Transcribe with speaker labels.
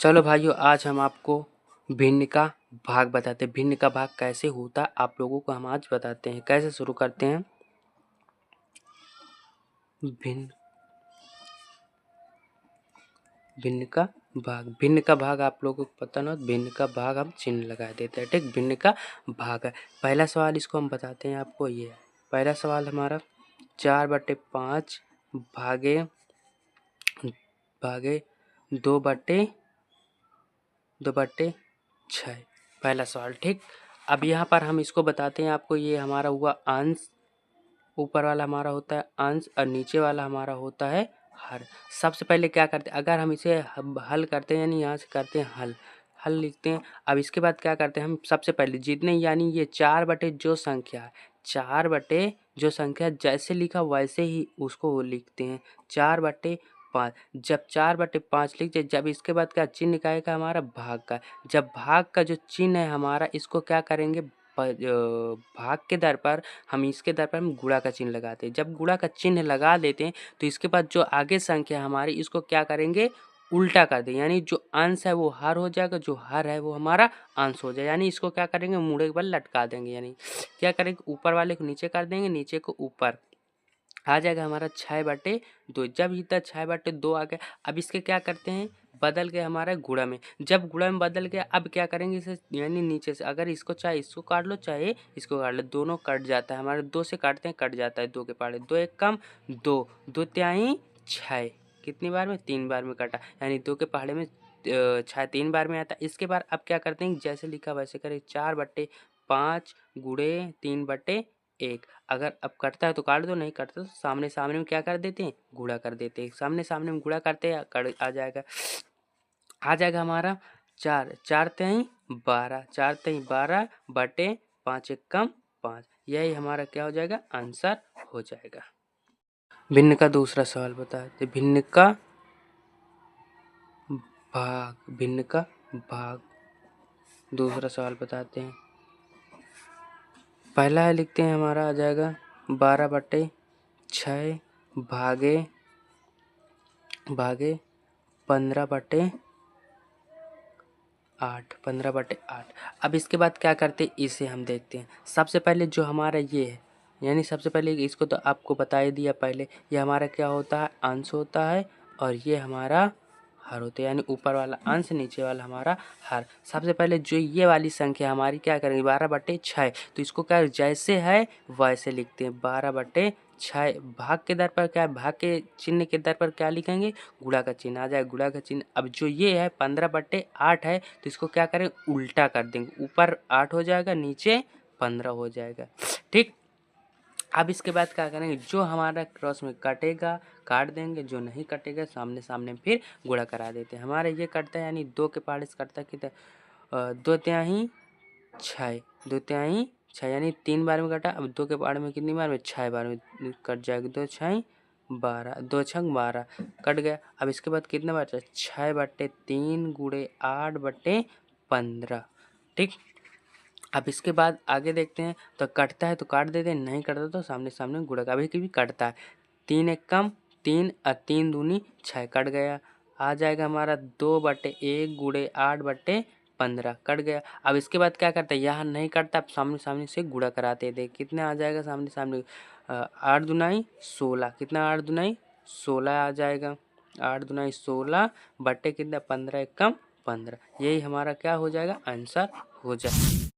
Speaker 1: चलो भाइयों, आज हम आपको भिन्न का भाग बताते हैं। भिन्न का भाग कैसे होता है आप लोगों को हम आज बताते हैं। कैसे शुरू करते हैं। भिन्न का भाग आप लोगों को पता ना, भिन्न का भाग हम चिन्ह लगा देते हैं। ठीक, भिन्न का भाग है। पहला सवाल इसको हम बताते हैं आपको। ये है पहला सवाल हमारा, 4/5 भागे 2/6। पहला सवाल। ठीक, अब यहाँ पर हम इसको बताते हैं आपको। ये हमारा हुआ अंश, ऊपर वाला हमारा होता है अंश और नीचे वाला हमारा होता है हर। सबसे पहले क्या करते हैं, अगर हम इसे हल करते हैं यानी यहाँ से करते हैं हल लिखते हैं। अब इसके बाद क्या करते हैं हम, सबसे पहले जितने यानी ये 4/, जो संख्या है 4/, जो संख्या जैसे लिखा वैसे ही उसको लिखते हैं 4/5। जब 4/5 लिख जाए, जब इसके बाद क्या चिन्ह निकालेगा हमारा भाग का। जब भाग का जो चिन्ह है हमारा, इसको क्या करेंगे, भाग के दर पर हम इसके दर पर हम गुणा का चिन्ह लगाते हैं। जब गुणा का चिन्ह लगा देते हैं तो इसके बाद जो आगे संख्या हमारी, इसको क्या करेंगे, उल्टा कर दें। यानी जो अंश है वो हर हो जाएगा, जो हर है वो हमारा अंश हो जाएगा। यानी इसको क्या करेंगे, मुड़े के बल लटका देंगे। यानी क्या करेंगे, ऊपर वाले को नीचे कर देंगे, नीचे को ऊपर आ जाएगा हमारा 6/2। जब इतना 6/2 आ गया, अब इसके क्या करते हैं, बदल के हमारा गुणा में। जब गुणा में बदल गया, अब क्या करेंगे इसे, यानी नीचे से अगर इसको चाहे इसको काट लो चाहे इसको काट लो, दोनों कट जाता है हमारे। 2 से काटते हैं, कट जाता है 2 के पहाड़े। 2 एक कम 2, 2 तिहाई 6। कितनी बार में, 3 बार में कटा, यानी 2 के पहाड़े में 6 3 बार में आता है। इसके बाद अब क्या करते हैं, जैसे लिखा वैसे करें। 4/5 गुणे 3/1। अगर अब कटता है तो काट दो, नहीं कटता तो सामने सामने में क्या कर देते हैं, गुणा कर देते हैं। सामने सामने में गुणा करते हैं, आ जाएगा हमारा 4 तिहाई 12, 4 तिहाई 12 बटे 5 एक कम 5। यही हमारा क्या हो जाएगा, आंसर हो जाएगा। भिन्न का दूसरा सवाल बताते, भिन्न का भाग दूसरा सवाल बताते हैं। पहला है लिखते हैं, हमारा आ जाएगा 12/6 भागे 15/8। 15/8। अब इसके बाद क्या करते हैं, इसे हम देखते हैं। सबसे पहले जो हमारा ये है, यानी सबसे पहले इसको तो आपको बता ही दिया पहले, ये हमारा क्या होता है, अंश होता है और ये हमारा हर होता है। यानी ऊपर वाला अंश, नीचे वाला हमारा हर। सबसे पहले जो ये वाली संख्या हमारी क्या करेंगे, 12/6। तो इसको क्या जैसे है वैसे लिखते हैं, 12/6। भाग के दर पर क्या है, भाग के चिन्ह के दर पर क्या लिखेंगे, गुणा का चिन्ह आ जाए, गुणा का चिन्ह। अब जो ये है 15/8 है, तो इसको क्या करें, उल्टा कर देंगे। ऊपर 8 हो जाएगा, नीचे 15 हो जाएगा। ठीक, अब इसके बाद क्या करेंगे, जो हमारा क्रॉस में कटेगा काट देंगे, जो नहीं कटेगा सामने सामने फिर गुणा करा देते हैं। हमारे ये कटता है, यानी 2 के पहाड़े से कटता है कितना, 2 तिहाई 6, 2 तिहाई 6, यानी 3 बार में कटा। अब 2 के पहाड़े में कितनी बार में, 6 बार में कट जाएगा। 2 6 12, 2 6 12 कट गया। अब इसके बाद कितना बचा, 6/3 गुणे 8/15। ठीक, अब इसके बाद आगे देखते हैं। तो कटता है तो काट देते हैं, नहीं कटता तो सामने सामने गुणा। कभी कभी कटता है, 3 एक कम 3 और 3 दूनी 6 कट गया। आ जाएगा हमारा 2/1 गुणे 8/15 कट गया। अब इसके बाद क्या करता है, यहाँ नहीं कटता, अब सामने सामने से गुणा कराते थे। कितने आ जाएगा सामने सामने, 8 दूनाई 16। कितना 8 दूनाई 16 आ जाएगा, 8 दूनाई 16 बटे कितना 15 एक कम 15। यही हमारा क्या हो जाएगा, आंसर हो जाएगा।